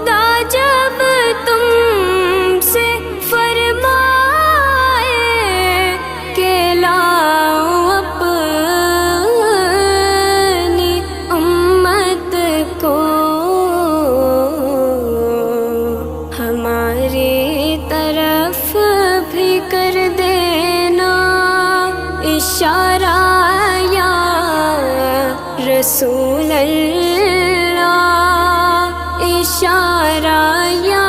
خدا جب تم سے فرمائے کہ لاؤ اپنی امت کو، ہماری طرف بھی کر دینا اشارہ یا رسول اللہ، اشارہ یا